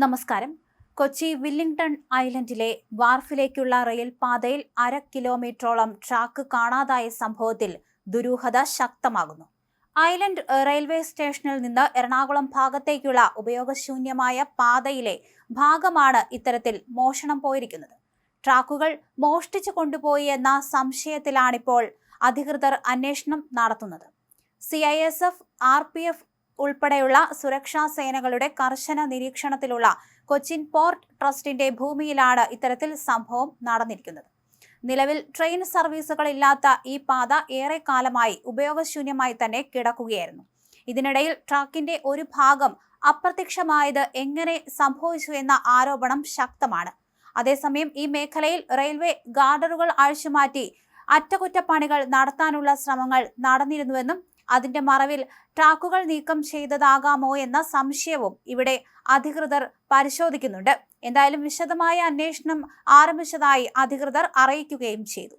നമസ്കാരം. Kochi Willingdon ഐലൻഡിലെ വാർഫിലേക്കുള്ള rail പാതയിൽ 1/2 കിലോമീറ്ററോളം ട്രാക്ക് കാണാതായ സംഭവത്തിൽ ദുരൂഹത ശക്തമാകുന്നു. ഐലൻഡ് റെയിൽവേ സ്റ്റേഷനിൽ നിന്ന് എറണാകുളം ഭാഗത്തേക്കുള്ള ഉപയോഗശൂന്യമായ പാതയിലെ ഭാഗമാണ് ഇത്തരത്തിൽ മോഷണം പോയിരിക്കുന്നത്. ട്രാക്കുകൾ മോഷ്ടിച്ചു കൊണ്ടുപോയി എന്ന സംശയത്തിലാണിപ്പോൾ അധികൃതർ അന്വേഷണം നടത്തുന്നത്. CISF, RPF ഉൾപ്പെടെയുള്ള സുരക്ഷാ സേനകളുടെ കർശന നിരീക്ഷണത്തിലുള്ള കൊച്ചിൻ പോർട്ട് ട്രസ്റ്റിന്റെ ഭൂമിയിലാണ് ഇത്തരത്തിൽ സംഭവം നടന്നിരിക്കുന്നത്. നിലവിൽ ട്രെയിൻ സർവീസുകളില്ലാത്ത ഈ പാത ഏറെക്കാലമായി ഉപയോഗശൂന്യമായി തന്നെ കിടക്കുകയായിരുന്നു. ഇതിനിടയിൽ ട്രാക്കിന്റെ ഒരു ഭാഗം അപ്രത്യക്ഷമായത് എങ്ങനെ സംഭവിച്ചു എന്ന ആരോപണം ശക്തമാണ്. അതേസമയം ഈ മേഖലയിൽ റെയിൽവേ ഗാർഡറുകൾ അഴിച്ചുമാറ്റി അറ്റകുറ്റപ്പണികൾ നടത്താനുള്ള ശ്രമങ്ങൾ നടന്നിരുന്നുവെന്നും അതിന്റെ മറവിൽ ട്രാക്കുകൾ നീക്കം ചെയ്തതാകാമോ എന്ന സംശയവും ഇവിടെ അധികൃതർ പരിശോധിക്കുന്നുണ്ട്. എന്തായാലും വിശദമായ അന്വേഷണം ആരംഭിച്ചതായി അധികൃതർ അറിയിക്കുകയും ചെയ്തു.